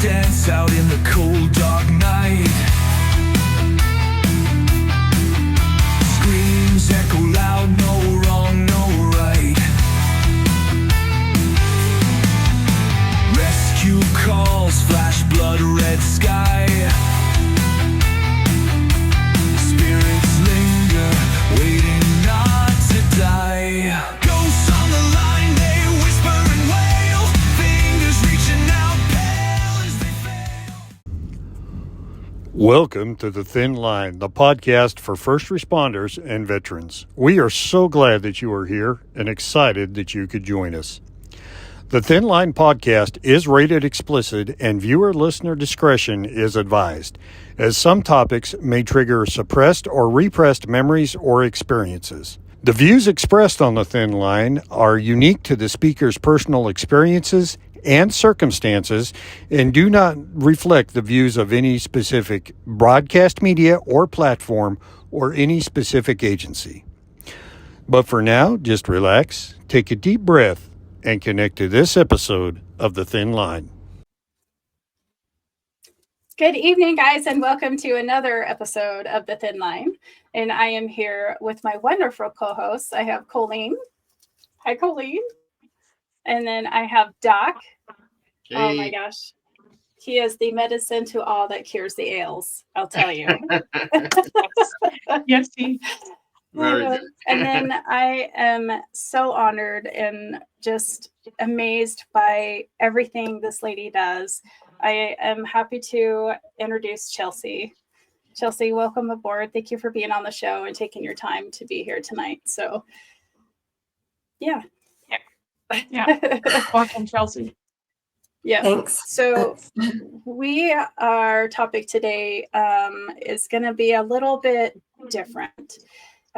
dance out in the cold dark night. Screams echo loud, no wrong, no right. Rescue calls flash blood red sky. Spirits linger, waiting not to die. Ghosts on the line, they whisper and wail. Fingers reaching out, pale as they fail. Welcome to The Thin Line, the podcast for first responders and veterans. We are so glad that you are here and excited that you could join us. The Thin Line podcast is rated explicit and viewer-listener discretion is advised, as some topics may trigger suppressed or repressed memories or experiences. The views expressed on The Thin Line are unique to the speaker's personal experiences and circumstances and do not reflect the views of any specific broadcast media or platform or any specific agency. But for now, just relax, take a deep breath, and connect to this episode of The Thin Line. Good evening, guys, and welcome to another episode of The Thin Line. And I am here with my wonderful co-hosts. I have Colleen. Hi, Colleen. And then I have Doc. Hey. Oh my gosh. He is the medicine to all that cures the ails, I'll tell you. Yes, he. Very good. And then I am so honored and just amazed by everything this lady does. I am happy to introduce Chelsie. Chelsie, welcome aboard. Thank you for being on the show and taking your time to be here tonight. So, yeah. Yeah. Welcome, Chelsie. Yeah. Thanks. So our topic today is going to be a little bit different.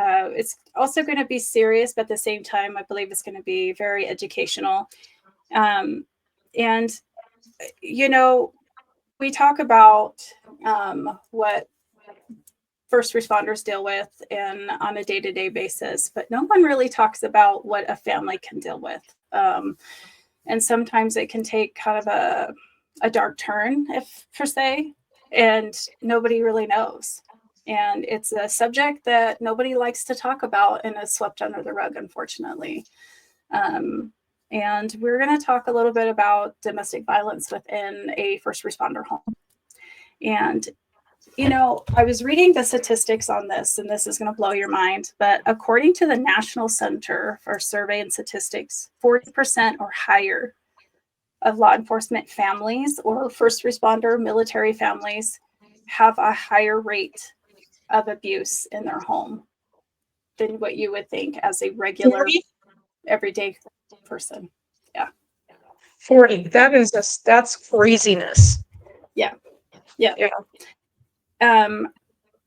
It's also going to be serious, but at the same time, I believe it's going to be very educational. And, you know, we talk about what first responders deal with and on a day-to-day basis, but no one really talks about what a family can deal with. And sometimes it can take kind of a dark turn, if per se, and nobody really knows. And it's a subject that nobody likes to talk about and is swept under the rug, unfortunately. And we're going to talk a little bit about domestic violence within a first responder home. And, you know, I was reading the statistics on this, and this is going to blow your mind. But according to the National Center for Survey and Statistics, 40% or higher of law enforcement families or first responder military families have a higher rate of abuse in their home than what you would think as a regular 40? everyday person. 40. That's craziness. Yeah. Yeah.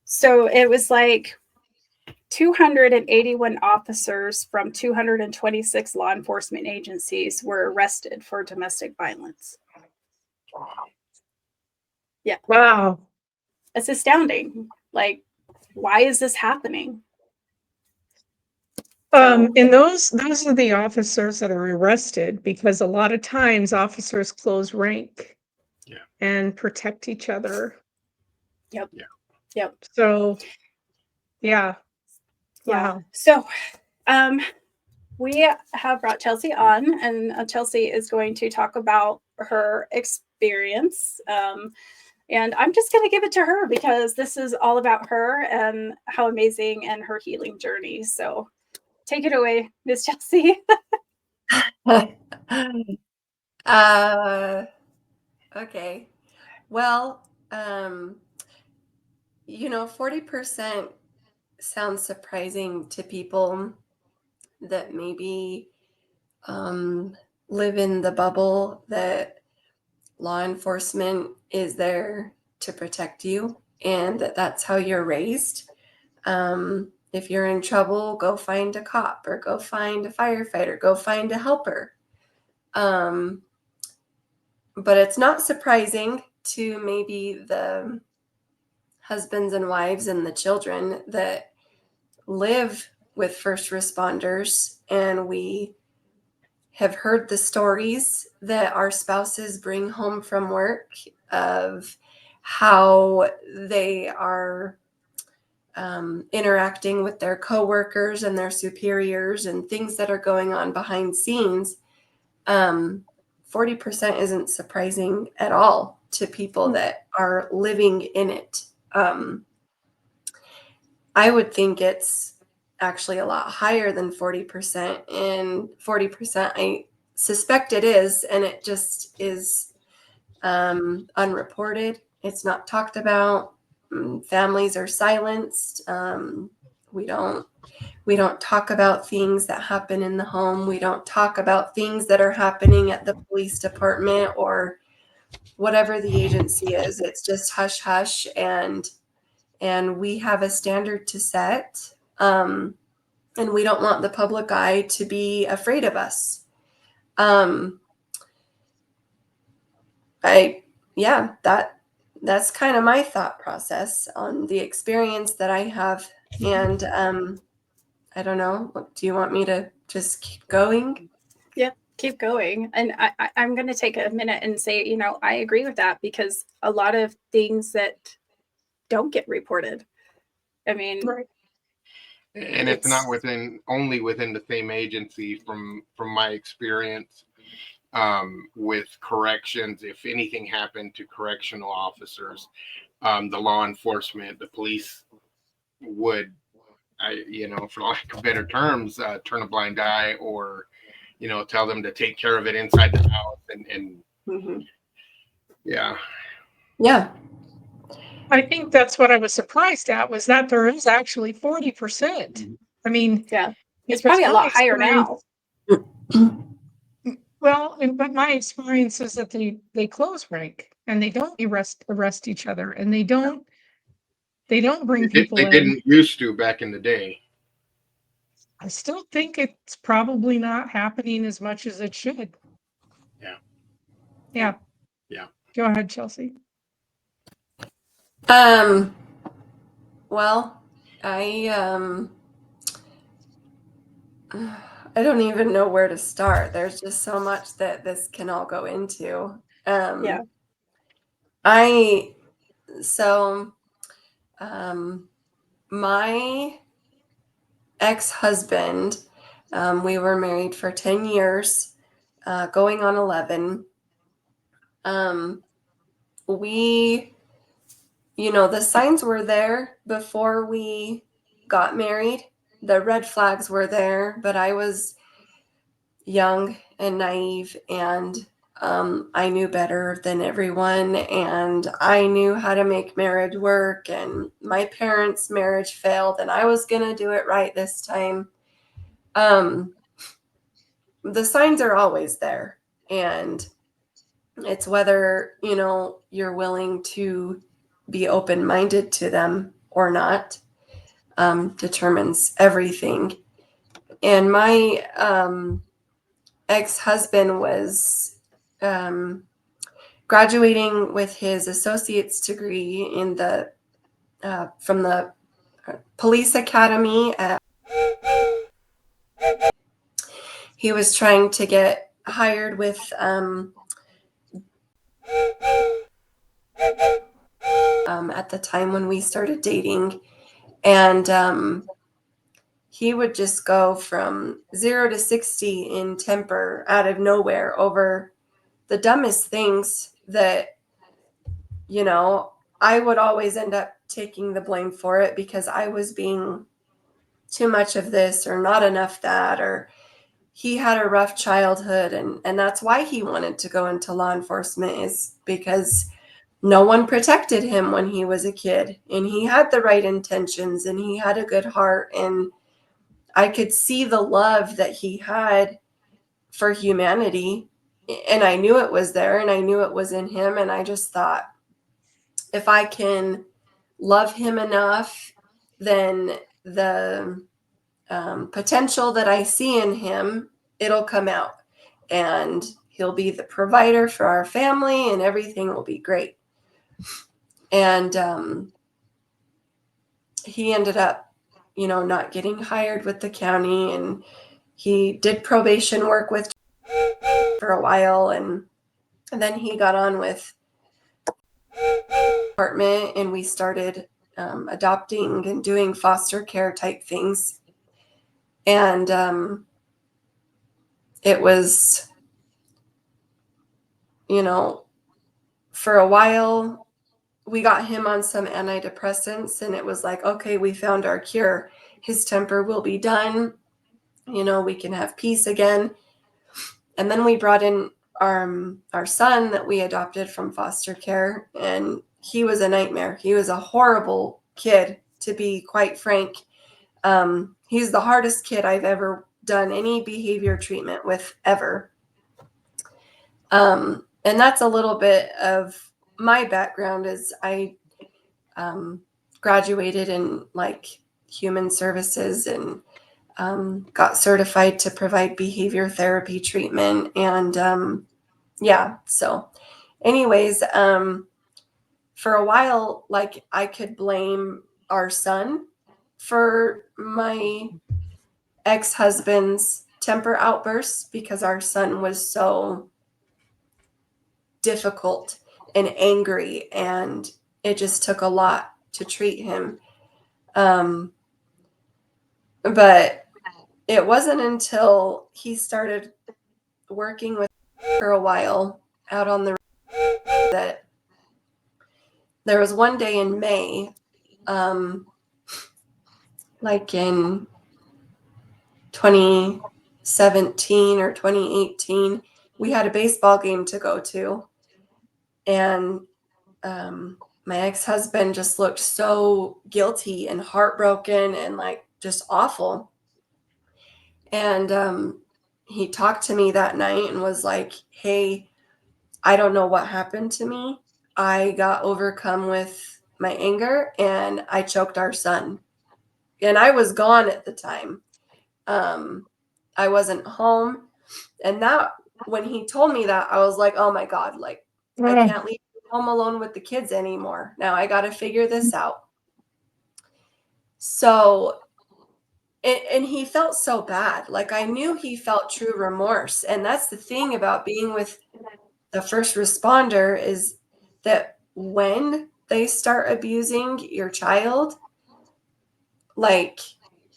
So it was like 281 officers from 226 law enforcement agencies were arrested for domestic violence. Yeah. Wow. It's astounding. Like, why is this happening? And those are the officers that are arrested, because a lot of times officers close rank and protect each other. Yep. Yeah. Yep. So, yeah. Yeah. Wow. So, we have brought Chelsie on, and Chelsie is going to talk about her experience. And I'm just going to give it to her because this is all about her and how amazing and her healing journey. So take it away, Miss Chelsie. Okay. Well, 40% sounds surprising to people that maybe live in the bubble that law enforcement is there to protect you and that's how you're raised. If you're in trouble, go find a cop or go find a firefighter, go find a helper. But it's not surprising to maybe the husbands and wives and the children that live with first responders, and we have heard the stories that our spouses bring home from work of how they are interacting with their coworkers and their superiors and things that are going on behind scenes, 40% isn't surprising at all to people that are living in it. I would think it's actually a lot higher than 40%, and 40% I suspect it is, and it just is unreported. It's not talked about. Families are silenced. We don't talk about things that happen in the home. We don't talk about things that are happening at the police department or whatever the agency is. It's just hush hush, and we have a standard to set. And we don't want the public eye to be afraid of us. That's kind of my thought process on the experience that I have. And I don't know. Do you want me to just keep going? Yeah, keep going. And I'm going to take a minute and say, you know, I agree with that, because a lot of things that don't get reported. I mean, Right. And it's not only within the same agency. From my experience with corrections, if anything happened to correctional officers, the law enforcement, the police would, for lack of better terms, turn a blind eye, or tell them to take care of it inside the house. And yeah. I think that's what I was surprised at, was that there is actually 40%. I mean, yeah, it's probably a lot higher now. Well, but my experience is that they close rank and they don't arrest each other, and they don't bring people They in. didn't used to back in the day. I still think it's probably not happening as much as it should. Yeah. Go ahead, Chelsie. Well, I don't even know where to start. There's just so much that this can all go into. My ex-husband, we were married for 10 years, going on 11. The signs were there before we got married. The red flags were there, but I was young and naive, and I knew better than everyone, and I knew how to make marriage work, and my parents' marriage failed, and I was going to do it right this time. The signs are always there, and it's whether, you're willing to be open-minded to them or not, determines everything. And my ex-husband was graduating with his associate's degree in from the police academy. He was trying to get hired with at the time when we started dating, and he would just go from 0 to 60 in temper out of nowhere over the dumbest things that, I would always end up taking the blame for it because I was being too much of this or not enough that, or he had a rough childhood, and that's why he wanted to go into law enforcement, is because no one protected him when he was a kid, and he had the right intentions, and he had a good heart, and I could see the love that he had for humanity, and I knew it was there, and I knew it was in him, and I just thought, if I can love him enough, then the potential that I see in him, it'll come out, and he'll be the provider for our family, and everything will be great. And he ended up, not getting hired with the county, and he did probation work with for a while, and then he got on with apartment, and we started adopting and doing foster care type things. And it was, for a while, we got him on some antidepressants, and it was like, okay, we found our cure. His temper will be done. We can have peace again. And then we brought in our son that we adopted from foster care, and he was a nightmare. He was a horrible kid, to be quite frank. He's the hardest kid I've ever done any behavior treatment with ever. And that's a little bit of my background. Is I graduated in human services and got certified to provide behavior therapy treatment. And so anyways, for a while, I could blame our son for my ex-husband's temper outbursts, because our son was so difficult and angry, and it just took a lot to treat him. But it wasn't until he started working with for a while out on the that there was one day in May, in 2017 or 2018, we had a baseball game to go to, and my ex-husband just looked so guilty and heartbroken and just awful. And he talked to me that night and was like, hey, I don't know what happened to me. I got overcome with my anger and I choked our son. And I was gone at the time. I wasn't home. And that, when he told me that, I was like, oh my God, I can't leave home alone with the kids anymore. Now I got to figure this out. So, and he felt so bad. I knew he felt true remorse. And that's the thing about being with the first responder, is that when they start abusing your child,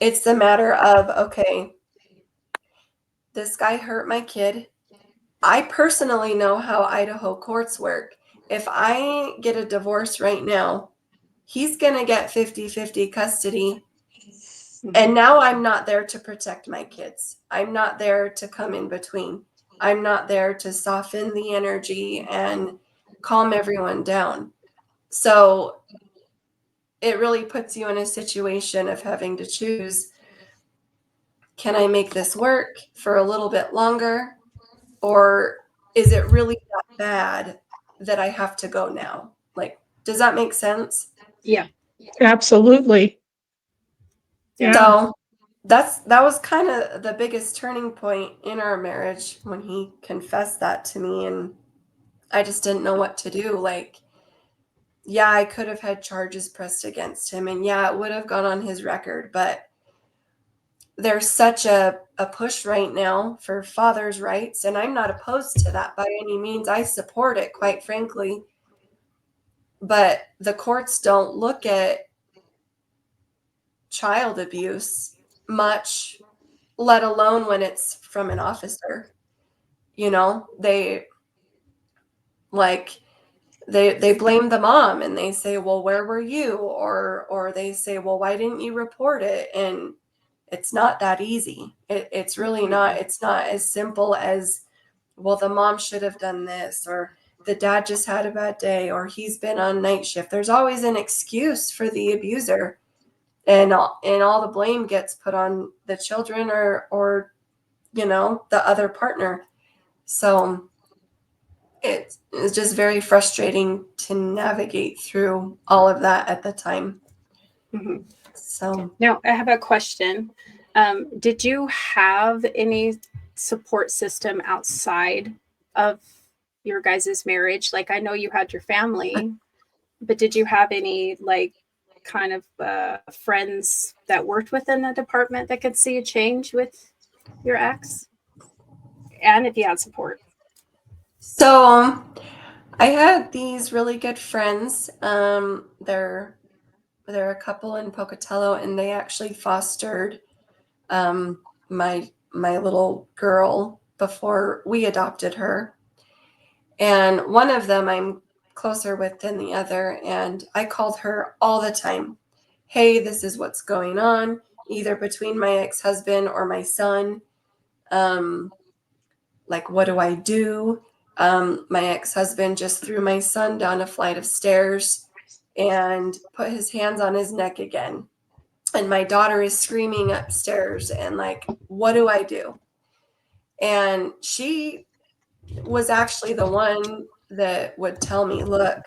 it's a matter of, okay, this guy hurt my kid. I personally know how Idaho courts work. If I get a divorce right now, he's going to get 50-50 custody. And now I'm not there to protect my kids. I'm not there to come in between. I'm not there to soften the energy and calm everyone down. So it really puts you in a situation of having to choose, can I make this work for a little bit longer? Or is it really that bad that I have to go now? Does that make sense? Yeah. Absolutely. Yeah. So that was kind of the biggest turning point in our marriage, when he confessed that to me, and I just didn't know what to do. Yeah, I could have had charges pressed against him, and yeah, it would have gone on his record, but there's such a push right now for fathers' rights, and I'm not opposed to that by any means. I support it, quite frankly. But the courts don't look at child abuse much, let alone when it's from an officer. They blame the mom, and they say, well, where were you? Or they say, well, why didn't you report it? And it's not that easy. It's really not. It's not as simple as, well, the mom should have done this, or the dad just had a bad day, or he's been on night shift. There's always an excuse for the abuser, and all the blame gets put on the children or the other partner. So it's just very frustrating to navigate through all of that at the time. Mm-hmm. So now I have a question. Did you have any support system outside of your guys' marriage? I know you had your family, but did you have any kind of friends that worked within the department that could see a change with your ex? and if you had support. So I had these really good friends. They're a couple in Pocatello, and they actually fostered my little girl before we adopted her. And one of them I'm closer with than the other, and I called her all the time. Hey, this is what's going on, either between my ex-husband or my son. Like, what do I do? My ex-husband just threw my son down a flight of stairs and put his hands on his neck again. And my daughter is screaming upstairs, and like, what do I do? And she was actually the one that would tell me, look,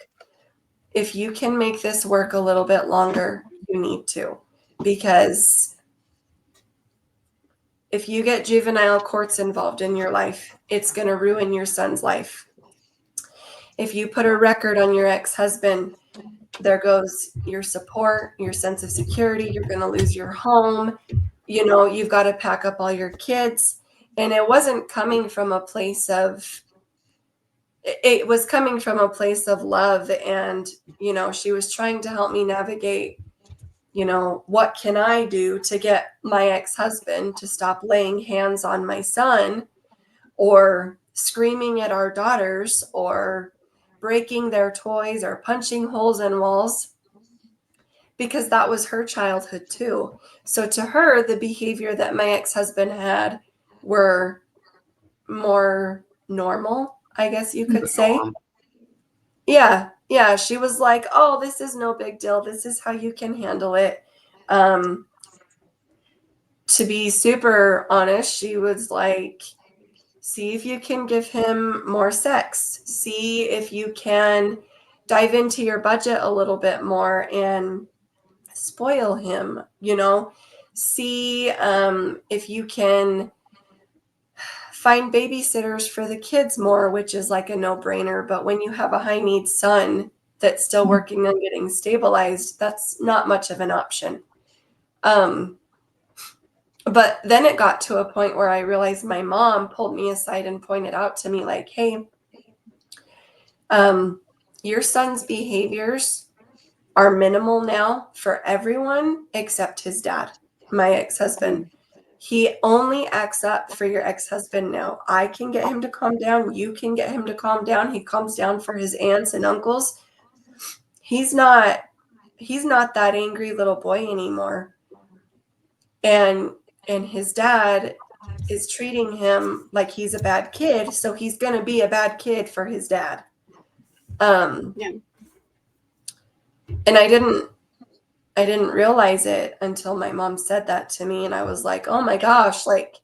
if you can make this work a little bit longer, you need to, because if you get juvenile courts involved in your life, it's going to ruin your son's life. If you put a record on your ex-husband, there goes your support, your sense of security. You're going to lose your home. You know, you've got to pack up all your kids. And it wasn't coming from a place of, it was coming from a place of love. And, you know, she was trying to help me navigate, you know, what can I do to get my ex-husband to stop laying hands on my son or screaming at our daughters or breaking their toys or punching holes in walls, because that was her childhood too. So to her, the behavior that my ex-husband had were more normal, I guess you could say. Yeah. Yeah. She was like, oh, this is no big deal. This is how you can handle it. To be super honest, she was like, see if you can give him more sex. See if you can dive into your budget a little bit more and spoil him, you know. See if you can find babysitters for the kids more, which is like a no-brainer. But when you have a high needs son that's still working on getting stabilized, that's not much of an option. But then it got to a point where I realized my mom pulled me aside and pointed out to me like, hey, your son's behaviors are minimal now for everyone except his dad, my ex-husband. He only acts up for your ex-husband now. I can get him to calm down. You can get him to calm down. He calms down for his aunts and uncles. He's not that angry little boy anymore. And his dad is treating him like he's a bad kid, so he's going to be a bad kid for his dad. And I didn't realize it until my mom said that to me, and I was like, oh my gosh, like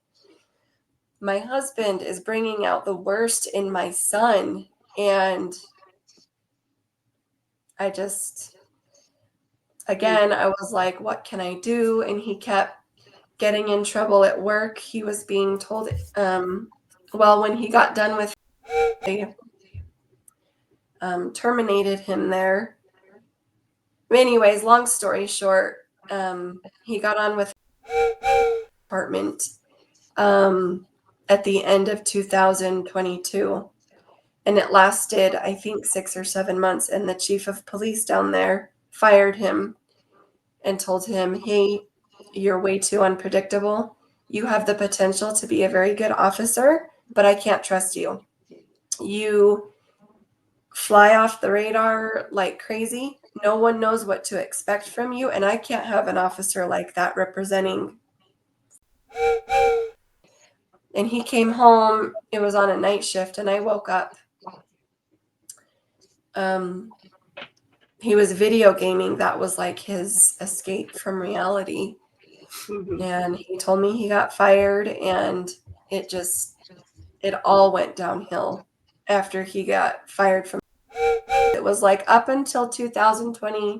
my husband is bringing out the worst in my son. And I just, again, I was like, what can I do? And he kept getting in trouble at work. He was being told, well, when he got done with, they terminated him there. Anyways, long story short, he got on with department at the end of 2022, and it lasted, I think, 6 or 7 months. And the chief of police down there fired him and told him, hey, you're way too unpredictable. You have the potential to be a very good officer, but I can't trust you. You fly off the radar like crazy. No one knows what to expect from you, and I can't have an officer like that representing. And he came home. It was on a night shift, and I woke up. He was video gaming. That was like his escape from reality. And he told me he got fired, and it all went downhill after he got fired from. It was like up until 2020,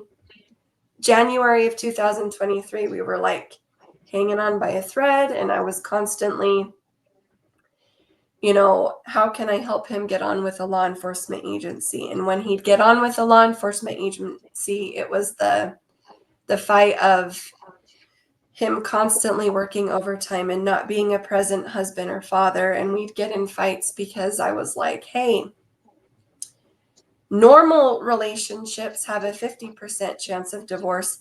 January of 2023, we were like hanging on by a thread, and I was constantly, you know, how can I help him get on with a law enforcement agency? And when he'd get on with a law enforcement agency, it was the fight of, him constantly working overtime and not being a present husband or father. And we'd get in fights because I was like, hey, normal relationships have a 50% chance of divorce.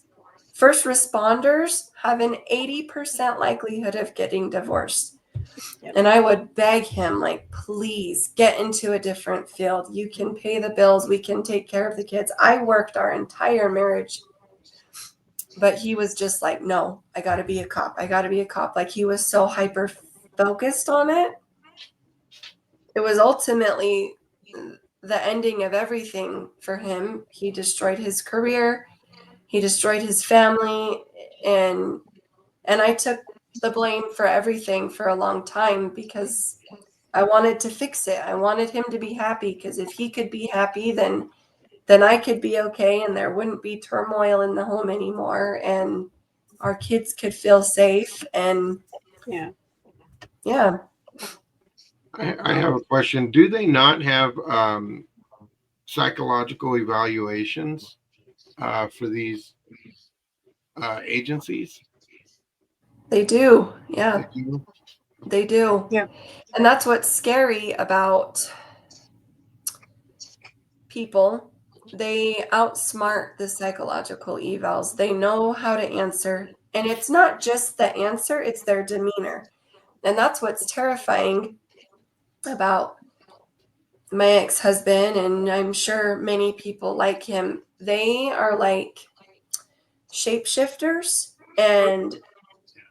First responders have an 80% likelihood of getting divorced. Yep. And I would beg him, like, please get into a different field. You can pay the bills. We can take care of the kids. I worked our entire marriage. But he was just like, no, I got to be a cop. I got to be a cop. Like, he was so hyper focused on it. It was ultimately the ending of everything for him. He destroyed his career. He destroyed his family. And I took the blame for everything for a long time because I wanted to fix it. I wanted him to be happy, because if he could be happy, then I could be okay, and there wouldn't be turmoil in the home anymore, and our kids could feel safe. And Yeah. I have a question. Do they not have psychological evaluations for these agencies? They do. Yeah, They do? they do. Yeah. And that's what's scary about people. They outsmart the psychological evals. They know how to answer. And it's not just the answer, it's their demeanor. And that's what's terrifying about my ex-husband, and I'm sure many people like him. They are like shapeshifters, and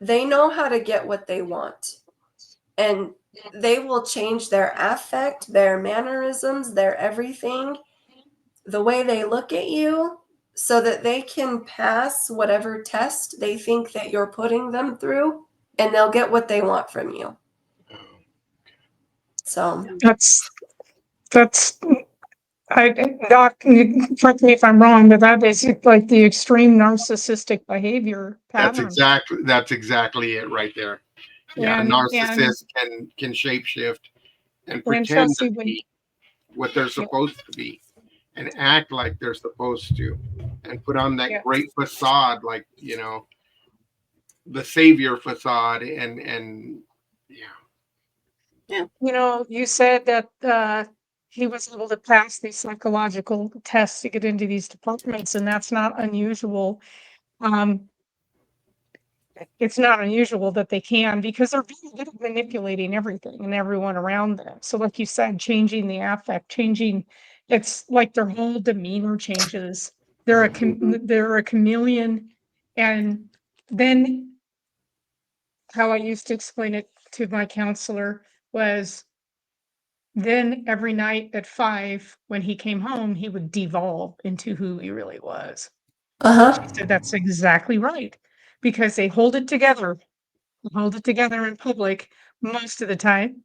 they know how to get what they want. And they will change their affect, their mannerisms, their everything, the way they look at you, so that they can pass whatever test they think that you're putting them through, and they'll get what they want from you. So That's Doc, correct me if I'm wrong, but that is like the extreme narcissistic behavior That's pattern. exactly it right there. Yeah, a And narcissist can shapeshift and pretend Chelsea, to be what they're supposed to be, and act like they're supposed to, and put on that Yeah. great facade, like, the savior facade, and yeah. you said that he was able to pass these psychological tests to get into these departments, and that's not unusual. It's not unusual that they can, because they're really good at manipulating everything and everyone around them. So like you said, changing the affect, it's like their whole demeanor changes. They're a chameleon. And then how I used to explain it to my counselor was, then every night at 5, when he came home, he would devolve into who he really was. She said that's exactly right, because they hold it together in public most of the time,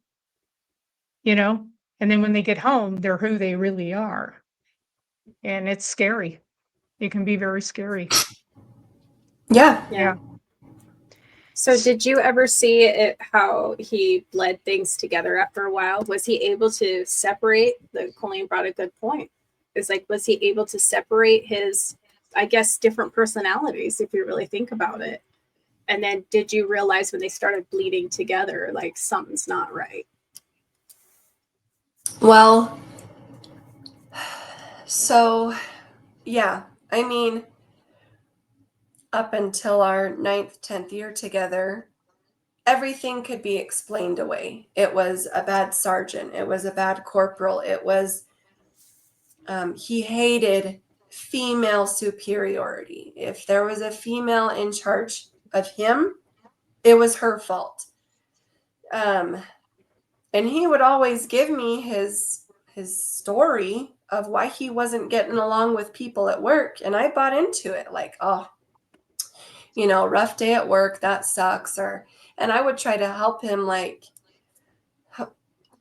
and then when they get home, they're who they really are. And it's scary. It can be very scary. yeah. Yeah. So did you ever see it, how he bled things together after a while? Was he able to separate? Colleen brought a good point. It's like, was he able to separate his, I guess, different personalities, if you really think about it? And then did you realize when they started bleeding together, like, something's not right? Well, so yeah, I mean, up until our 9th, 10th year together, everything could be explained away. It was a bad sergeant. It was a bad corporal. It was, he hated female superiority. If there was a female in charge of him, it was her fault. And he would always give me his story of why he wasn't getting along with people at work. And I bought into it, like, oh, rough day at work, that sucks. And I would try to help him, like,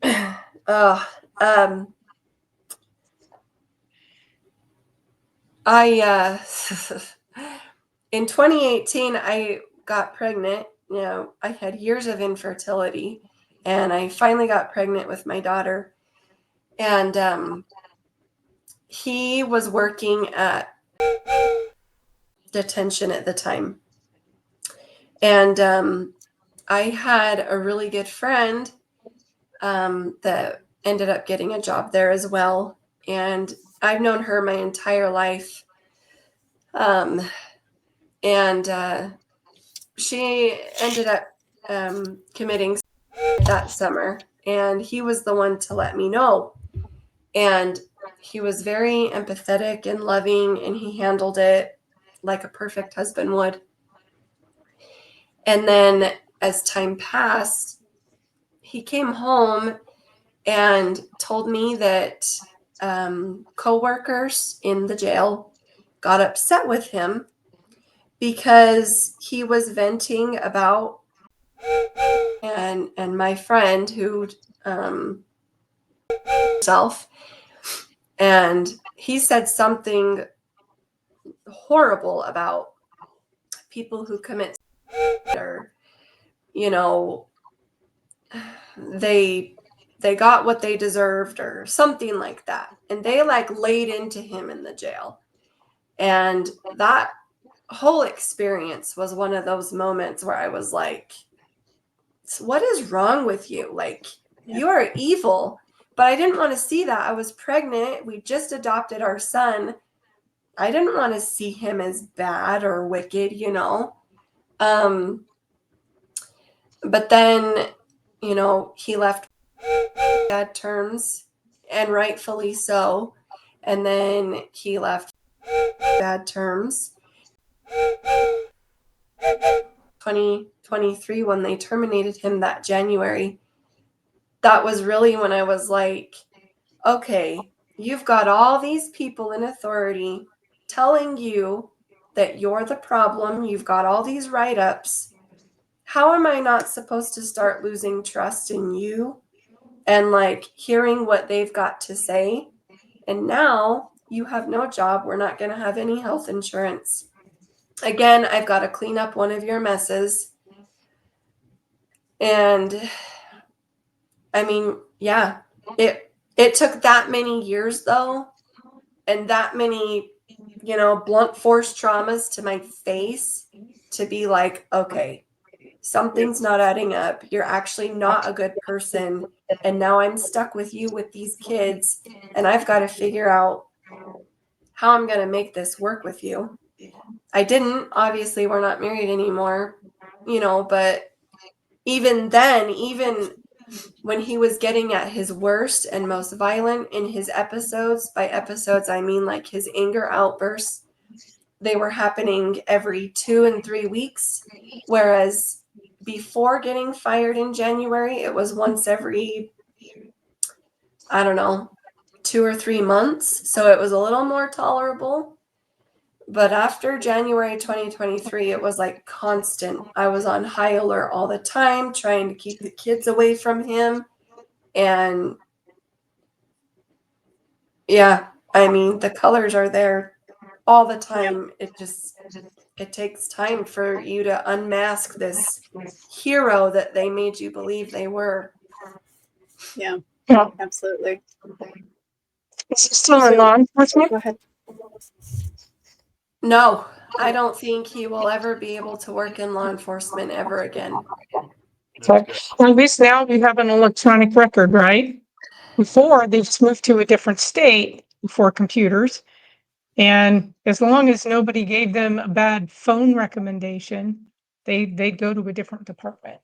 in 2018, I got pregnant. I had years of infertility, and I finally got pregnant with my daughter. And he was working at detention at the time. And I had a really good friend that ended up getting a job there as well. And I've known her my entire life. And she ended up committing that summer. And he was the one to let me know. And he was very empathetic and loving, and he handled it like a perfect husband would. And then as time passed, he came home and told me that coworkers in the jail got upset with him because he was venting about and my friend who self, and he said something horrible about people who commit or they got what they deserved or something like that, and they like laid into him in the jail. And that whole experience was one of those moments where I was like, what is wrong with you? Like, you are evil. But I didn't want to see that. I was pregnant. We just adopted our son. I didn't want to see him as bad or wicked, But then, he left bad terms, and rightfully so. And then he left bad terms. 2023, when they terminated him that January, that was really when I was like, okay, you've got all these people in authority telling you that you're the problem. You've got all these write-ups. How am I not supposed to start losing trust in you and like hearing what they've got to say? And now you have no job. We're not going to have any health insurance. Again, I've got to clean up one of your messes. And I mean, yeah, it took that many years though, and that many, blunt force traumas to my face to be like, okay, something's not adding up. You're actually not a good person. And now I'm stuck with you with these kids, and I've got to figure out how I'm going to make this work with you. I didn't. Obviously, we're not married anymore, but even then, even when he was getting at his worst and most violent in his episodes, by episodes, I mean like his anger outbursts, they were happening every 2 and 3 weeks. Whereas before getting fired in January, it was once every, 2 or 3 months. So it was a little more tolerable. But after January 2023, it was like constant. I was on high alert all the time, trying to keep the kids away from him. And yeah, I mean, the colors are there all the time. It takes time for you to unmask this hero that they made you believe they were. Yeah, Yeah. absolutely. Is he still So- in law enforcement? Go ahead. No, I don't think he will ever be able to work in law enforcement ever again. Okay. Well, at least now we have an electronic record, right? Before, they just moved to a different state for computers. And as long as nobody gave them a bad phone recommendation, they'd go to a different department.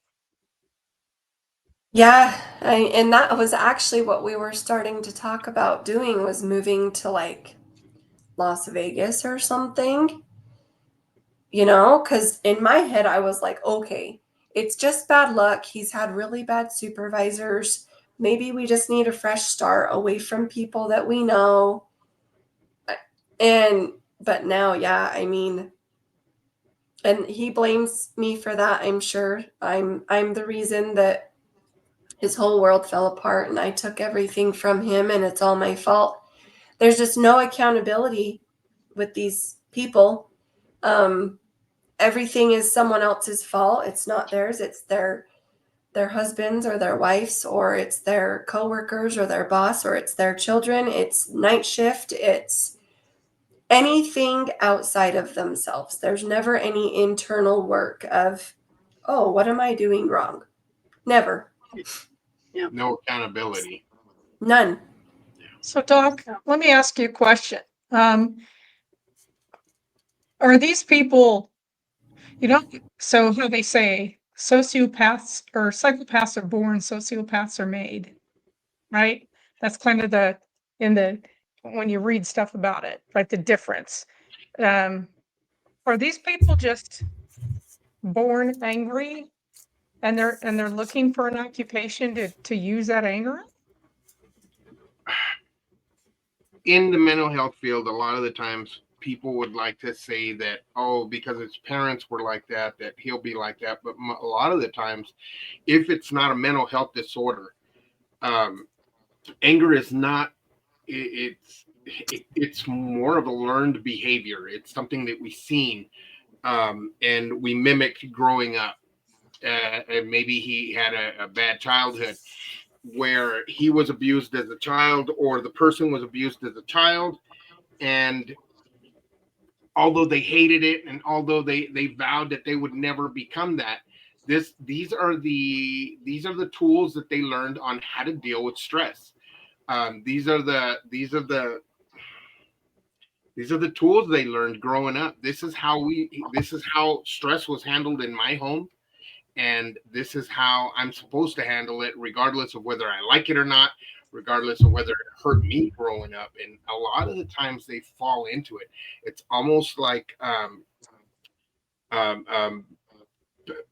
Yeah, and that was actually what we were starting to talk about doing, was moving to like Las Vegas or something, because in my head I was like, okay, it's just bad luck. He's had really bad supervisors. Maybe we just need a fresh start away from people that we know. But now, yeah, I mean, and he blames me for that, I'm sure. I'm the reason that his whole world fell apart, and I took everything from him, and it's all my fault. There's just no accountability with these people. Everything is someone else's fault. It's not theirs. It's their husbands or their wives, or it's their coworkers or their boss, or it's their children. It's night shift. It's anything outside of themselves. There's never any internal work of oh, what am I doing wrong? Never. No accountability. None. So, Doc, let me ask you a question. Are these people, so how they say sociopaths or psychopaths are born, sociopaths are made, right? That's kind of when you read stuff about it, right? The difference. Are these people just born angry and they're looking for an occupation to use that anger? In the mental health field, a lot of the times people would like to say that, oh, because his parents were like that he'll be like that. But a lot of the times, if it's not a mental health disorder, anger is not. It's more of a learned behavior. It's something that we've seen, and we mimicked growing up. And maybe he had a bad childhood where he was abused as a child, or the person was abused as a child, and although they hated it, and although they vowed that they would never become that, these are the tools that they learned on how to deal with stress. These are the tools they learned growing up. This is how stress was handled in my home, and this is how I'm supposed to handle it, regardless of whether I like it or not, regardless of whether it hurt me growing up. And a lot of the times they fall into it. It's almost like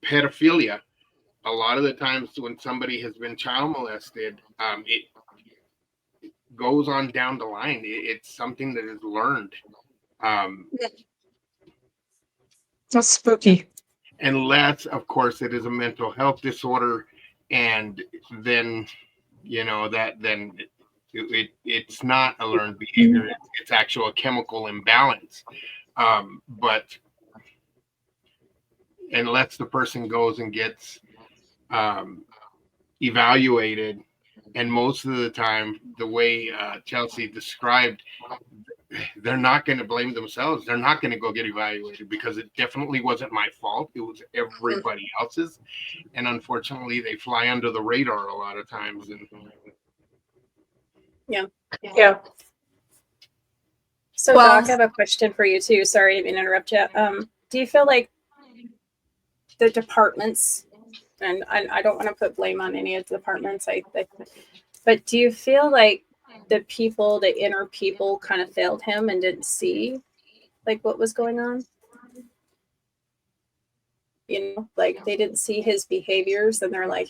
pedophilia. A lot of the times when somebody has been child molested, it goes on down the line. It's something that is learned. That's spooky. Unless, of course, it is a mental health disorder, and then it's not a learned behavior. It's actual a chemical imbalance. But unless the person goes and gets evaluated, and most of the time, the way Chelsie described, they're not going to blame themselves. They're not going to go get evaluated because it definitely wasn't my fault. It was everybody else's. And unfortunately, they fly under the radar a lot of times. And Yeah. So, Well- Doc, I have a question for you too. Sorry, I didn't mean to interrupt you. Do you feel like the departments, and I don't want to put blame on any of the departments, but do you feel like the inner people kind of failed him and didn't see like what was going on? Like they didn't see his behaviors and they're like,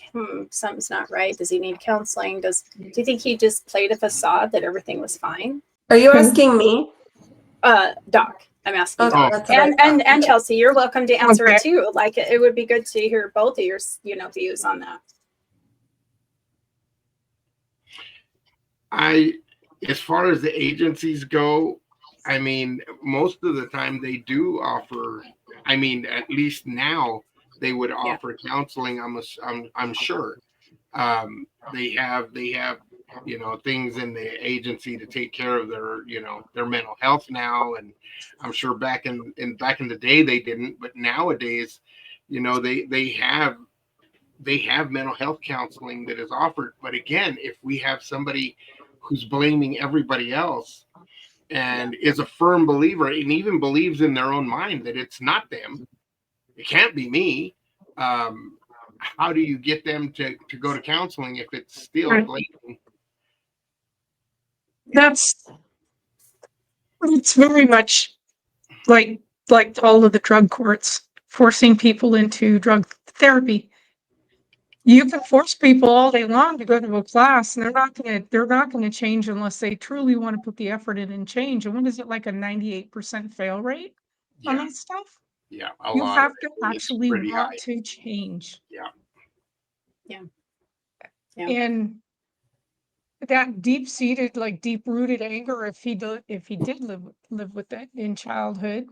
something's not right. Does he need counseling? Do you think he just played a facade that everything was fine? Are you asking me? Doc, I'm asking Okay, Doc. that's what I And thought. Chelsie, you're welcome to answer Okay. it too. Like it would be good to hear both of your views on that. as far as the agencies go, I mean, most of the time they do offer. I mean, at least now they would offer counseling. I'm sure. They have things in the agency to take care of their mental health now, and I'm sure back in the day they didn't, but nowadays, they have mental health counseling that is offered. But again, if we have somebody who's blaming everybody else and is a firm believer and even believes in their own mind that it's not them, it can't be me. How do you get them to go to counseling if it's still blaming? It's very much like all of the drug courts forcing people into drug therapy. You can force people all day long to go to a class, and they're not gonna change unless they truly want to put the effort in and change. And what is it, like a 98% fail rate on Yeah, that stuff? yeah, a You lot have of to it is actually pretty want high. to change. Yeah. And that deep-seated, like deep-rooted anger, if he did live with it in childhood,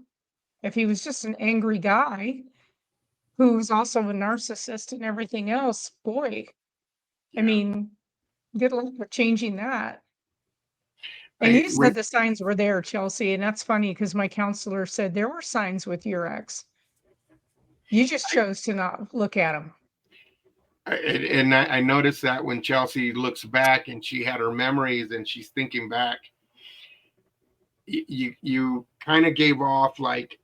if he was just an angry guy who's also a narcissist and everything else, boy, I mean, good luck with changing that. And you said the signs were there, Chelsie, and that's funny because my counselor said there were signs with your ex. You just chose to not look at them. I noticed that when Chelsie looks back and she had her memories and she's thinking back, you kind of gave off, like,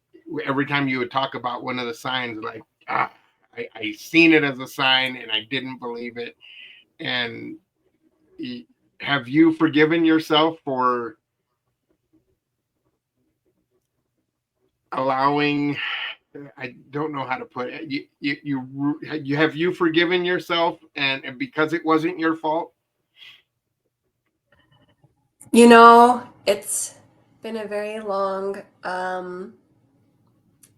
every time you would talk about one of the signs, like, I seen it as a sign and I didn't believe it. And have you forgiven yourself for allowing, I don't know how to put it, you have you forgiven yourself and because it wasn't your fault? You know, it's been a very long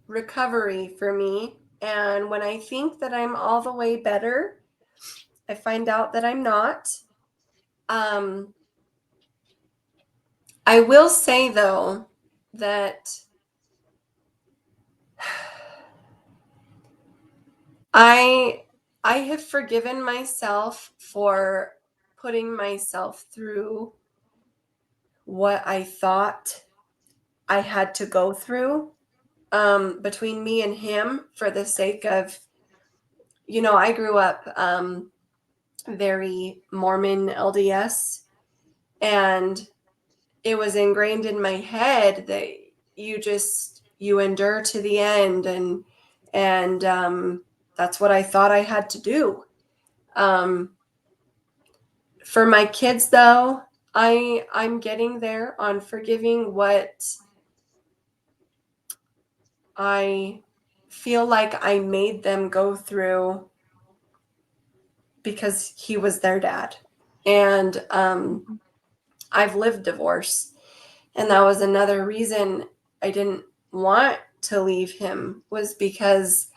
recovery for me. And when I think that I'm all the way better, I find out that I'm not. I will say, though, that I have forgiven myself for putting myself through what I thought I had to go through between me and him for the sake of, I grew up very Mormon LDS, and it was ingrained in my head that you endure to the end, and that's what I thought I had to do. For my kids, though, I'm getting there on forgiving what I feel like I made them go through because he was their dad. And I've lived divorce. And that was another reason I didn't want to leave him, was because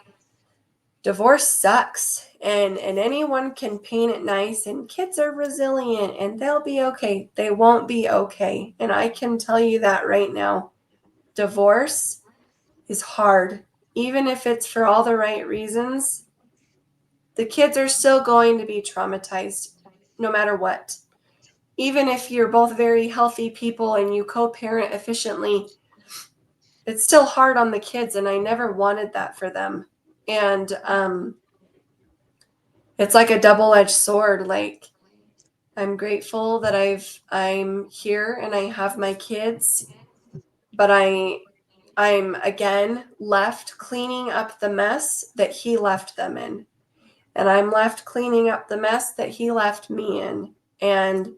divorce sucks. And anyone can paint it nice, and kids are resilient and they'll be okay. They won't be okay. And I can tell you that right now. Divorce is hard. Even if it's for all the right reasons, the kids are still going to be traumatized no matter what. Even if you're both very healthy people and you co-parent efficiently, it's still hard on the kids, and I never wanted that for them. And it's like a double-edged sword. Like, I'm grateful that I'm here and I have my kids, but I'm again left cleaning up the mess that he left them in. And I'm left cleaning up the mess that he left me in. And,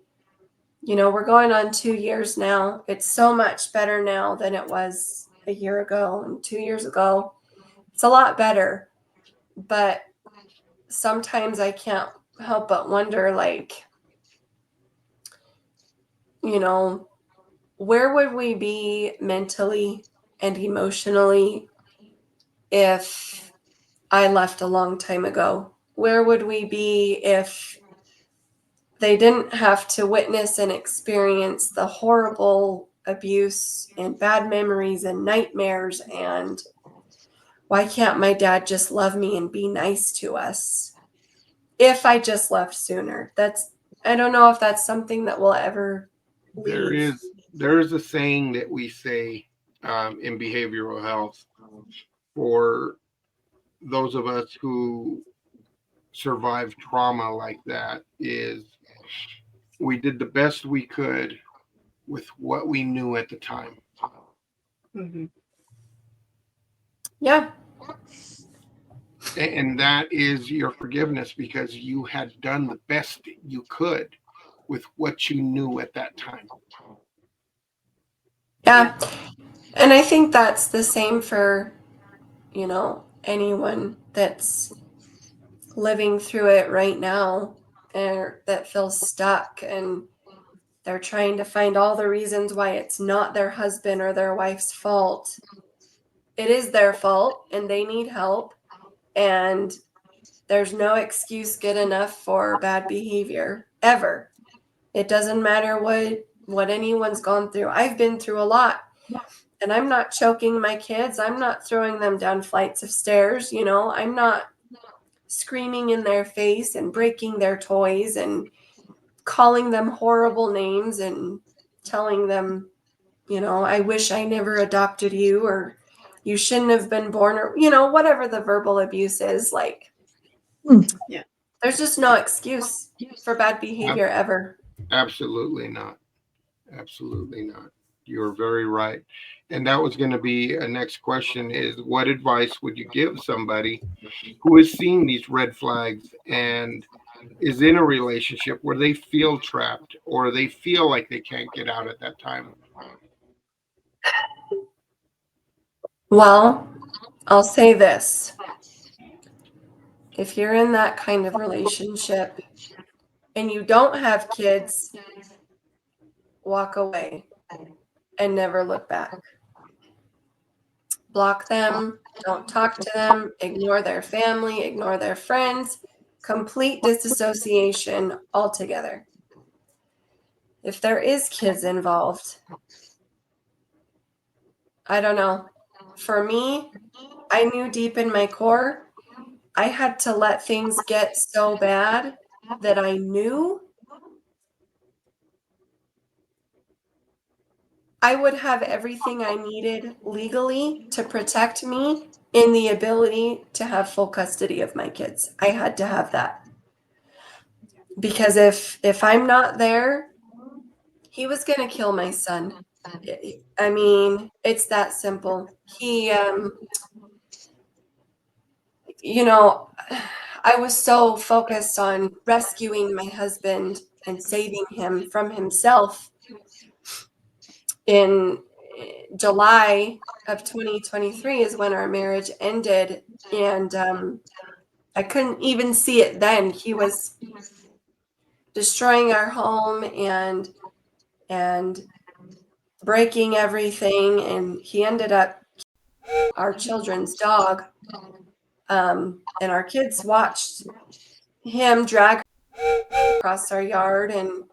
we're going on 2 years now. It's so much better now than it was a year ago and 2 years ago. It's a lot better. But sometimes I can't help but wonder, like, where would we be mentally and emotionally if I left a long time ago? Where would we be if they didn't have to witness and experience the horrible abuse and bad memories and nightmares? And why can't my dad just love me and be nice to us? If I just left sooner. I don't know if that's something that will ever leave. There is a saying that we say in behavioral health for those of us who survive trauma like that, is we did the best we could with what we knew at the time. Mm-hmm. Yeah. And that is your forgiveness, because you had done the best you could with what you knew at that time. Yeah. And I think that's the same for, anyone that's living through it right now, or that feels stuck, and they're trying to find all the reasons why it's not their husband or their wife's fault. It is their fault, and they need help. And there's no excuse good enough for bad behavior, ever. It doesn't matter what anyone's gone through. I've been through a lot, and I'm not choking my kids. I'm not throwing them down flights of stairs. I'm not screaming in their face and breaking their toys and calling them horrible names and telling them, I wish I never adopted you, or you shouldn't have been born, or, whatever the verbal abuse is. Like, Yeah. there's just no excuse for bad behavior ever. Absolutely not. Absolutely not. You're very right. And that was going to be a next question is what advice would you give somebody who is seeing these red flags and is in a relationship where they feel trapped or they feel like they can't get out at that time? Well, I'll say this. If you're in that kind of relationship and you don't have kids, walk away and never look back. Block them, don't talk to them, ignore their family, ignore their friends, complete disassociation altogether. If there is kids involved, I don't know. For me, I knew deep in my core, I had to let things get so bad that I knew I would have everything I needed legally to protect me in the ability to have full custody of my kids. I had to have that. Because if I'm not there, he was going to kill my son. I mean, it's that simple. I was so focused on rescuing my husband and saving him from himself. In July of 2023 is when our marriage ended, and I couldn't even see it then. He was destroying our home and breaking everything, and he ended up our children's dog. And our kids watched him drag across our yard, and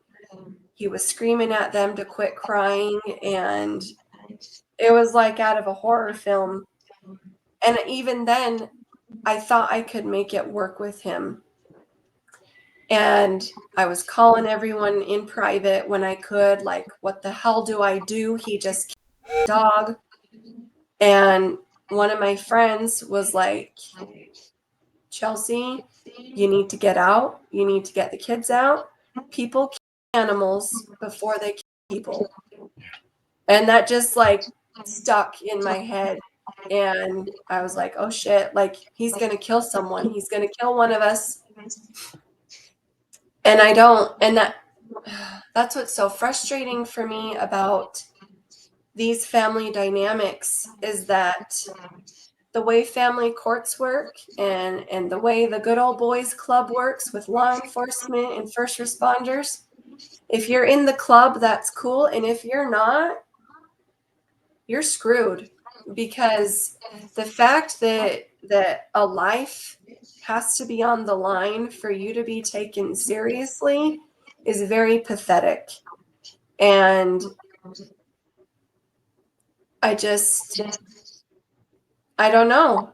he was screaming at them to quit crying, and it was like out of a horror film. And even then, I thought I could make it work with him. And I was calling everyone in private when I could, like, what the hell do I do? He just killed the dog. And one of my friends was like, Chelsie, you need to get out. You need to get the kids out. People kill animals before they kill people. And that just like stuck in my head. And I was like, oh shit, like he's going to kill someone. He's going to kill one of us. And I don't. And that's what's so frustrating for me about these family dynamics is that the way family courts work and the way the good old boys club works with law enforcement and first responders, if you're in the club, that's cool. And if you're not, you're screwed, because the fact that a life has to be on the line for you to be taken seriously is very pathetic. And I don't know.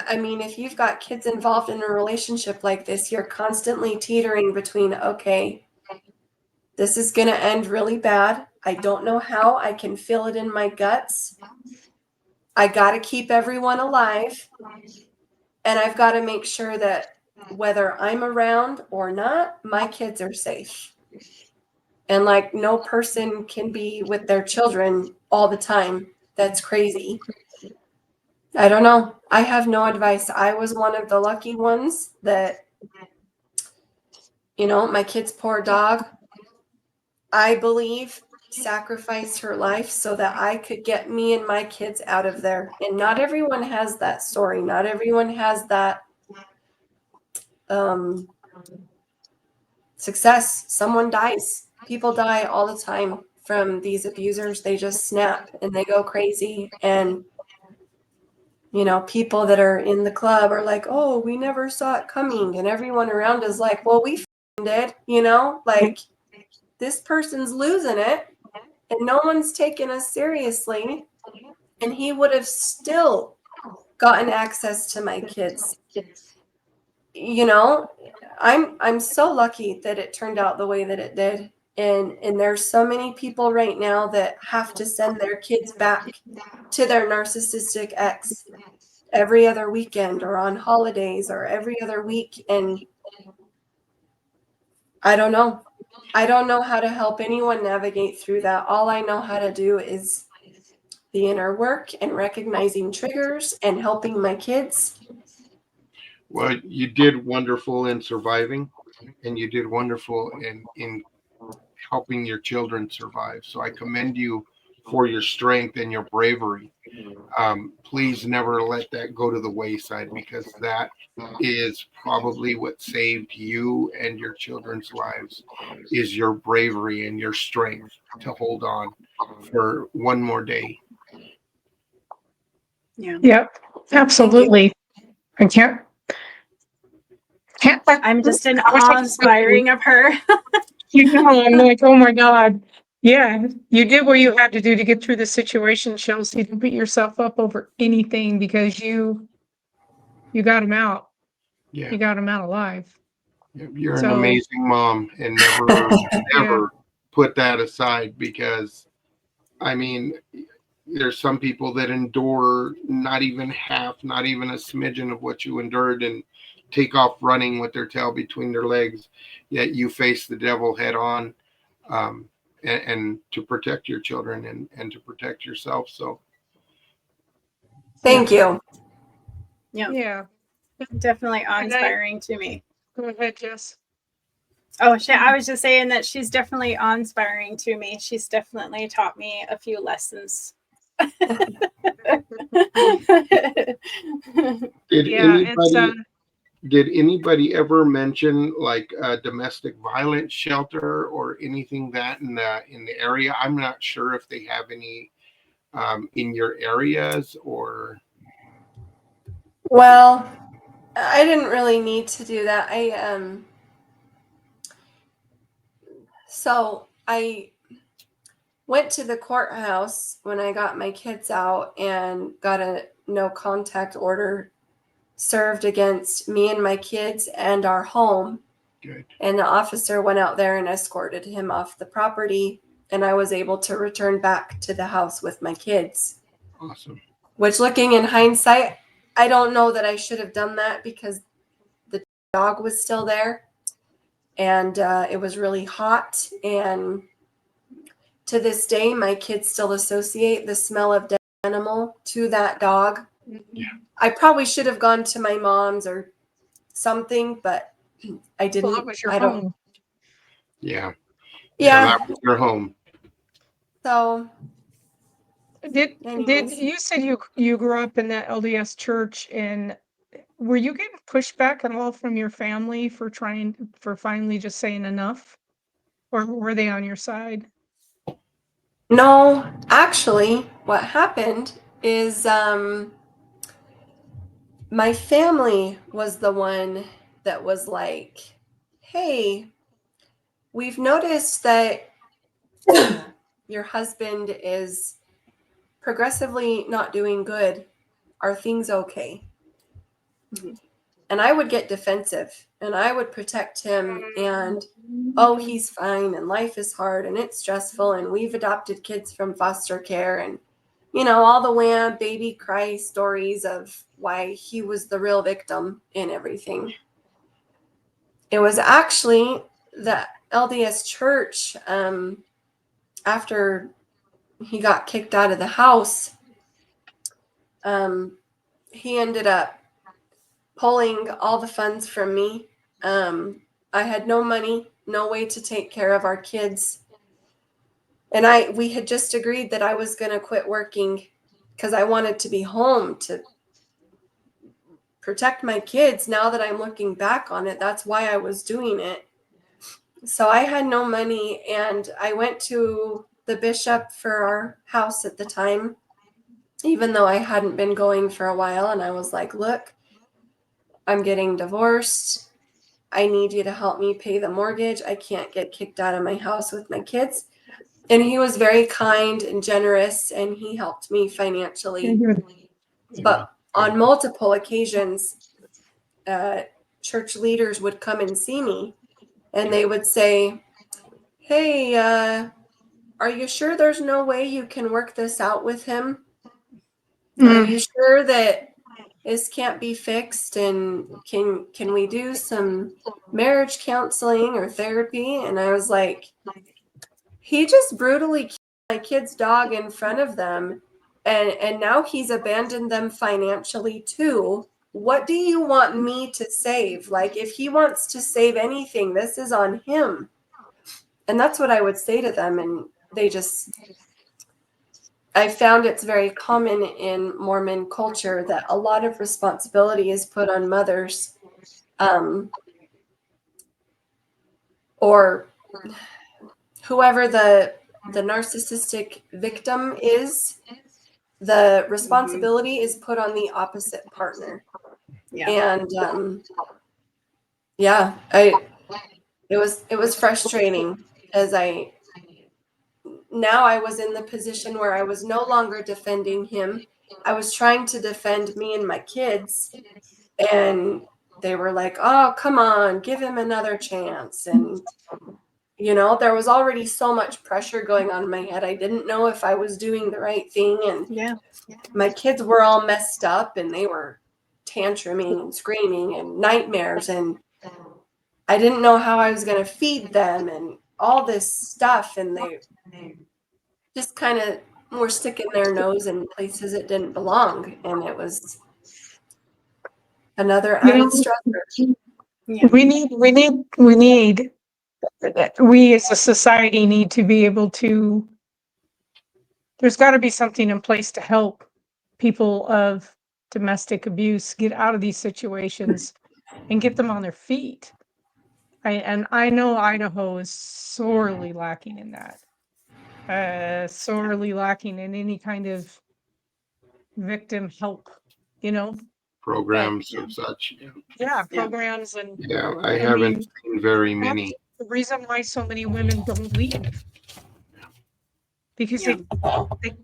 I mean, if you've got kids involved in a relationship like this, you're constantly teetering between, okay, this is going to end really bad. I don't know how. I can feel it in my guts. I got to keep everyone alive. And I've got to make sure that whether I'm around or not, my kids are safe. And like no person can be with their children all the time. That's crazy. I don't know. I have no advice. I was one of the lucky ones that, my kid's poor dog, I believe, sacrificed her life so that I could get me and my kids out of there. And not everyone has that story. Not everyone has that success. Someone dies. People die all the time from these abusers. They just snap and they go crazy. And people that are in the club are like, oh, we never saw it coming. And everyone around is like, well, we did, like this person's losing it and no one's taking us seriously. And he would have still gotten access to my kids. I'm so lucky that it turned out the way that it did. And there's so many people right now that have to send their kids back to their narcissistic ex every other weekend or on holidays or every other week. And I don't know. I don't know how to help anyone navigate through that. All I know how to do is the inner work and recognizing triggers and helping my kids. Well, you did wonderful in surviving, and you did wonderful in helping your children survive. So I commend you for your strength and your bravery. Please never let that go to the wayside, because that is probably what saved you and your children's lives, is your bravery and your strength to hold on for one more day. Yeah. Yep, absolutely. I can't. I'm just in I wish I awe could- inspiring of her. You know, I'm like, oh my God. Yeah, you did what you had to do to get through the situation, Chelsea. Don't beat yourself up over anything because you got him out. Yeah, You got him out alive. you're an So- amazing mom, and never, never put that aside, because I mean, there's some people that endure not even half, not even a smidgen of what you endured, and take off running with their tail between their legs. Yet you face the devil head on, and to protect your children and to protect yourself. So Thank you. Yeah. Definitely awe And I- inspiring to me. Go ahead, Jess. Oh, I was just saying that she's definitely awe inspiring to me. She's definitely taught me a few lessons. did Yeah, it's did anybody ever mention like a domestic violence shelter or anything that in the area? I'm not sure if they have any in your areas, or Well, I didn't really need to do that. So I went to the courthouse when I got my kids out and got a no contact order served against me and my kids and our home. good. And the officer went out there and escorted him off the property, and I was able to return back to the house with my kids. Awesome. Which, looking in hindsight, I don't know that I should have done that, because the dog was still there, and it was really hot. And to this day, my kids still associate the smell of dead animal to that dog. Yeah. I probably should have gone to my mom's or something, but I didn't. well, it was your I don't. home. Yeah. Yeah. That was your home. So Did anyways. you said you grew up in that LDS church, and were you getting pushback at all from your family for finally just saying enough, or were they on your side? No, actually, what happened is my family was the one that was like, hey, we've noticed that your husband is progressively not doing good. Are things okay? Mhm. And I would get defensive, and I would protect him, and oh, he's fine, and life is hard, and it's stressful, and we've adopted kids from foster care, and all the wham baby cry stories of why he was the real victim in everything. It was actually the LDS church, after he got kicked out of the house, he ended up pulling all the funds from me. I had no money, no way to take care of our kids. And we had just agreed that I was going to quit working because I wanted to be home to protect my kids. Now that I'm looking back on it, that's why I was doing it. So I had no money, and I went to the bishop for our house at the time, even though I hadn't been going for a while. And I was like, look, I'm getting divorced. I need you to help me pay the mortgage. I can't get kicked out of my house with my kids. And he was very kind and generous, and he helped me financially. But on multiple occasions, church leaders would come and see me, and they would say, hey, are you sure there's no way you can work this out with him? Are you sure that this can't be fixed? And can we do some marriage counseling or therapy? And I was like, he just brutally killed my kid's dog in front of them, and now he's abandoned them financially too. What do you want me to save? Like, if he wants to save anything, this is on him. And that's what I would say to them. And they just, I found it's very common in Mormon culture that a lot of responsibility is put on mothers, or whoever the narcissistic victim is. The responsibility is put on the opposite partner. Yeah. And yeah, it was frustrating, as I was in the position where I was no longer defending him. I was trying to defend me and my kids, and they were like, "Oh, come on, give him another chance." And there was already so much pressure going on in my head. I didn't know if I was doing the right thing, and Yeah. my kids were all messed up, and they were tantruming and screaming and nightmares, and I didn't know how I was going to feed them and all this stuff. And they just kind of were sticking their nose in places it didn't belong. And it was another added stressor. Yeah. We as a society need to be able to, there's got to be something in place to help people of domestic abuse get out of these situations and get them on their feet. And I know Idaho is sorely lacking in that, sorely lacking in any kind of victim help, Programs of such. programs. And Yeah, I haven't seen very many. the reason why so many women don't leave, because Yeah. they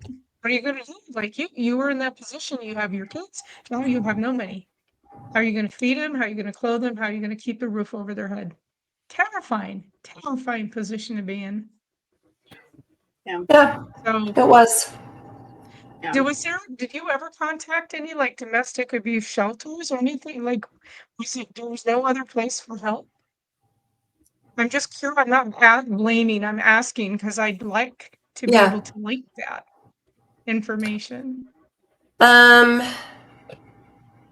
what are you going to do? Like, you were in that position, you have your kids, now you have no money. How are you going to feed them? How are you going to clothe them? How are you going to keep the roof over their head? Terrifying position to be in. Yeah, So it was. Yeah. did you ever contact any like domestic abuse shelters or anything? Like, there was no other place for help? I'm just curious. I'm not blaming. I'm asking because I'd like to be able to link that information.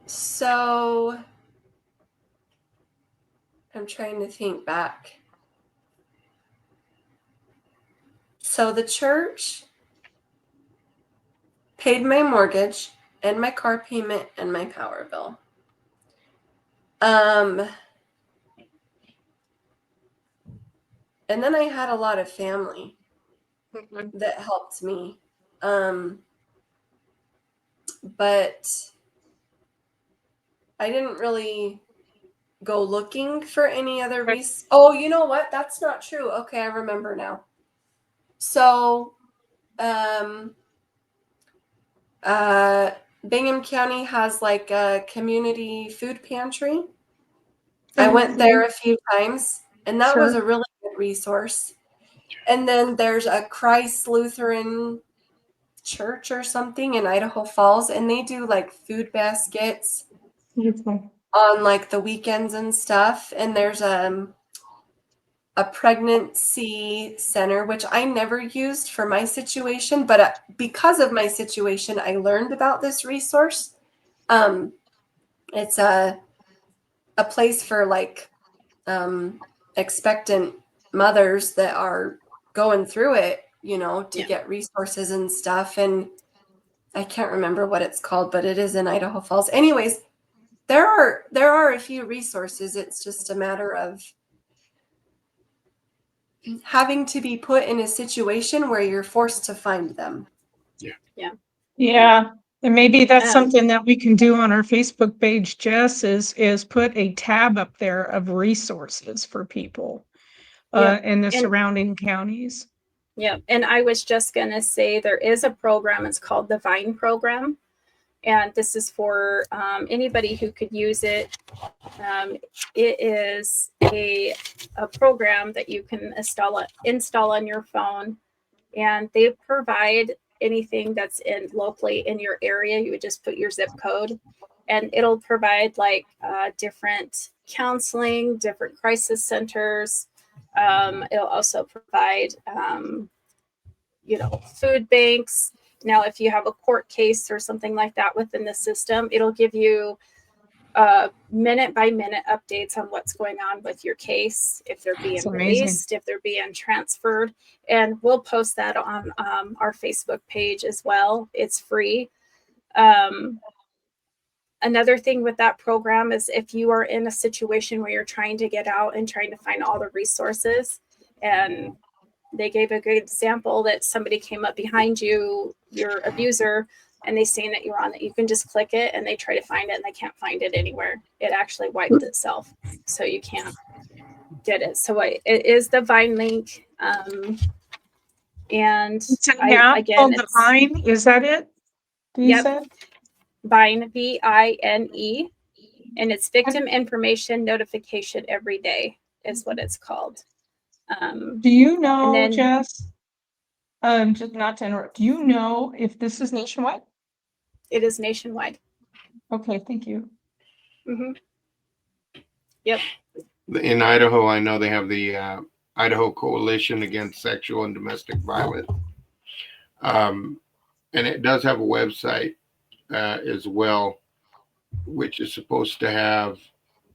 So I'm trying to think back. So the church paid my mortgage and my car payment and my power bill. And then I had a lot of family that helped me. But I didn't really go looking for any other reasons. Oh, you know what? That's not true. Okay, I remember now. So, Bingham County has like a community food pantry. I went there a few times, and that was a really good resource. And then there's a Christ Lutheran Church or something in Idaho Falls, and they do like food baskets on like the weekends and stuff. And there's a pregnancy center, which I never used for my situation, but because of my situation, I learned about this resource. It's a place for like expectant mothers that are going through it, to get resources and stuff. And I can't remember what it's called, but it is in Idaho Falls. Anyways, there are a few resources. It's just a matter of having to be put in a situation where you're forced to find them. Yeah. And maybe that's something that we can do on our Facebook page, Jess, is put a tab up there of resources for people in the surrounding counties. Yeah. And I was just going to say there is a program. It's called the Vine program. And this is for anybody who could use it. It is a program that you can install on your phone, and they provide anything that's locally in your area. You would just put your zip code, and it'll provide like different counseling, different crisis centers. It'll also provide, food banks. Now, if you have a court case or something like that within the system, it'll give you minute by minute updates on what's going on with your case, if they're being That's amazing. released, if they're being transferred. And we'll post that on our Facebook page as well. It's free. Another thing with that program is if you are in a situation where you're trying to get out and trying to find all the resources, and they gave a good example that somebody came up behind you, your abuser, and they seen that you were on it, you can just click it and they try to find it and they can't find it anywhere. It actually wiped itself, so you can't get it. So it is the Vine link. And It's an app again, called it's Vine. Is that it? You Yep. said? Vine, VINE, and it's victim information notification every day is what it's called. Do you know, then- Jess? Just not to interrupt. Do you know if this is nationwide? It is nationwide. Okay, thank you. Hmm. Yep. In Idaho, I know they have the Idaho Coalition Against Sexual and Domestic Violence. And it does have a website as well, which is supposed to have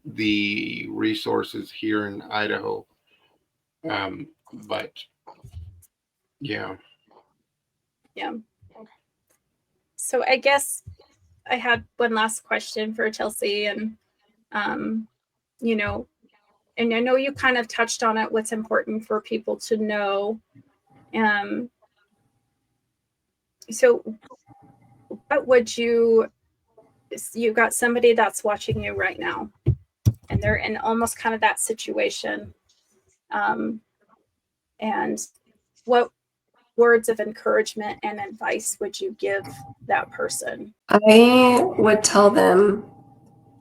the resources here in Idaho. But yeah. So I guess I had one last question for Chelsie, and and I know you kind of touched on it, what's important for people to know. So what would you've got somebody that's watching you right now, and they're in almost kind of that situation. And what words of encouragement and advice would you give that person? I would tell them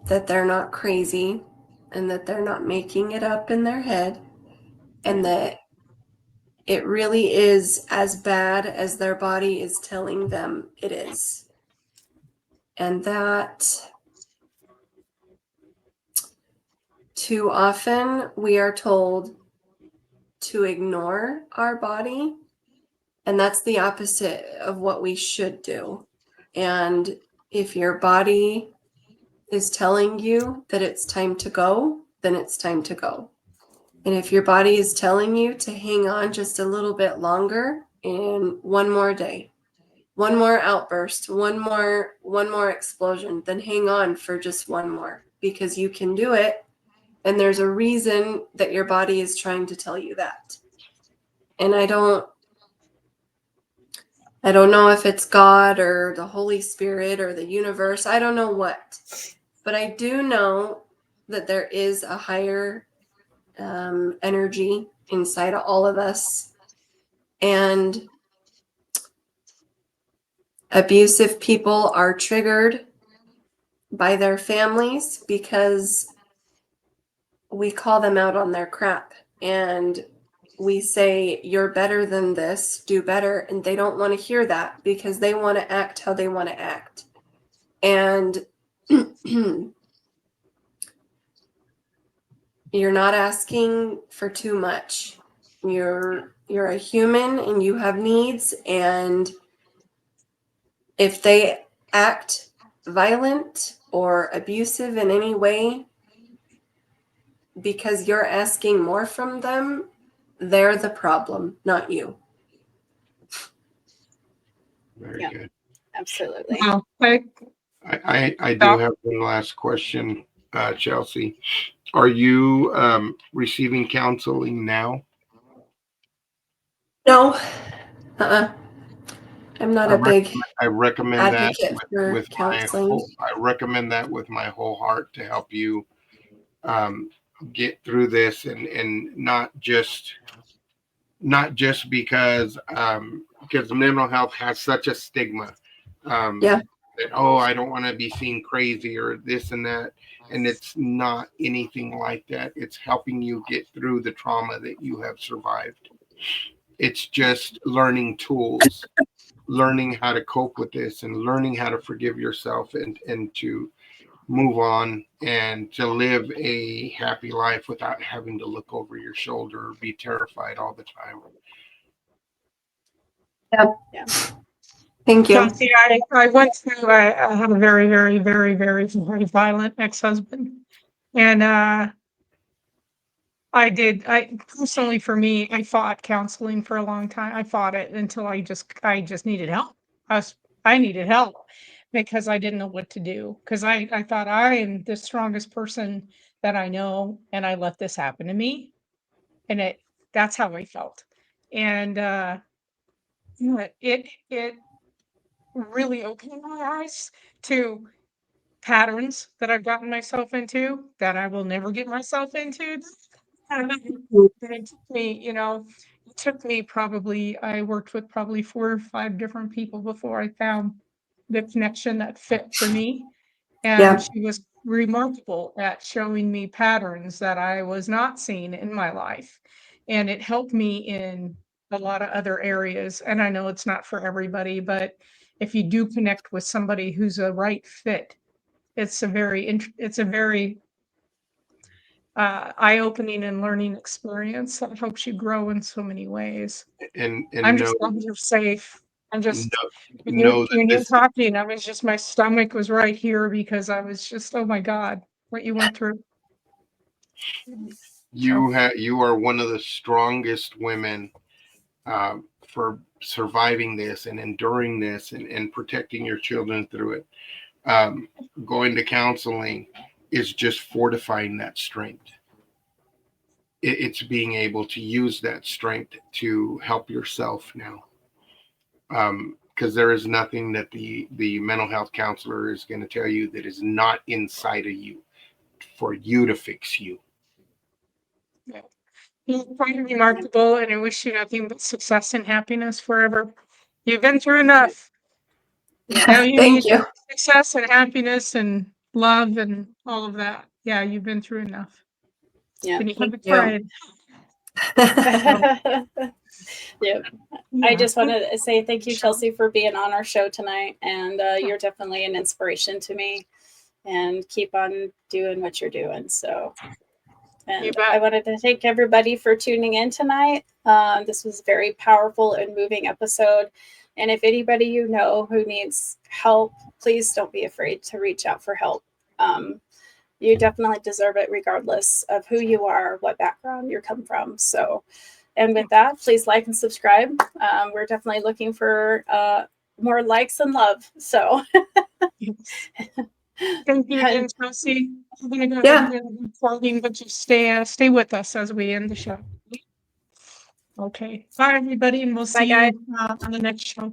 that they're not crazy and that they're not making it up in their head, and that it really is as bad as their body is telling them it is. And that too often we are told to ignore our body, and that's the opposite of what we should do. And if your body is telling you that it's time to go, then it's time to go. And if your body is telling you to hang on just a little bit longer, and one more day, one more outburst, one more explosion, then hang on for just one more, because you can do it. And there's a reason that your body is trying to tell you that. And I don't know if it's God or the Holy Spirit or the universe. I don't know what. But I do know that there is a higher energy inside of all of us. And abusive people are triggered by their families because we call them out on their crap. And we say, you're better than this, do better. And they don't want to hear that because they want to act how they want to act. And you're not asking for too much. You're a human and you have needs. And if they act violent or abusive in any way because you're asking more from them, they're the problem, not you. Very Yeah. good. Absolutely. Wow. I do have one last question, Chelsie. Are you receiving counseling now? No, I'm not a big I recommend that advocate for with counseling. I recommend that with my whole heart to help you get through this, and not just because mental health has such a stigma. Yeah. that, oh, I don't want to be seen crazy or this and that. And it's not anything like that. It's helping you get through the trauma that you have survived. It's just learning tools, learning how to cope with this, and learning how to forgive yourself, and to move on and to live a happy life without having to look over your shoulder or be terrified all the time. Yeah. Thank you. Chelsie, I went through, I had a very, very, very, very, very violent ex-husband. And I personally, for me, I fought counseling for a long time. I fought it until I just needed help. I needed help because I didn't know what to do. Because I thought I am the strongest person that I know, and I let this happen to me. And that's how I felt. And it really opened my eyes to patterns that I've gotten myself into that I will never get myself into. And it took me, it took me probably, I worked with probably 4 or 5 different people before I found the connection that fit for me. And Yeah. she was remarkable at showing me patterns that I was not seeing in my life. And it helped me in a lot of other areas. And I know it's not for everybody, but if you do connect with somebody who's a right fit, it's a very eye-opening and learning experience that helps you grow in so many ways. And I'm know just glad you're safe. I'm just know, when you're know that when you're this talking, I was just my stomach was right here because I was just, oh my God, what you went through. So you are one of the strongest women for surviving this and enduring this, and protecting your children through it. Um, Going to counseling is just fortifying that strength. It's being able to use that strength to help yourself now. Because there is nothing that the mental health counselor is going to tell you that is not inside of you for you to fix you. yeah. You're quite remarkable, and I wish you nothing but success and happiness forever. You've been through enough. Now you Thank need you. success and happiness and love and all of that. Yeah, you've been through enough. Yeah. And you Thank haven't you. cried. Yep. I Yeah. just want to say thank you, Chelsie, for being on our show tonight. And you're definitely an inspiration to me. And keep on doing what you're doing. So, You and bet. I wanted to thank everybody for tuning in tonight. This was a very powerful and moving episode. And if anybody you know who needs help, please don't be afraid to reach out for help. You definitely deserve it, regardless of who you are, what background you come from. So, and with that, please like and subscribe. We're definitely looking for more likes and love. So, Yes. Thank you again, Chelsie. I'm gonna go Yeah. ahead and recording, but you stay with us as we end the show. Okay. Bye, everybody, and we'll bye, see guys. you on the next show.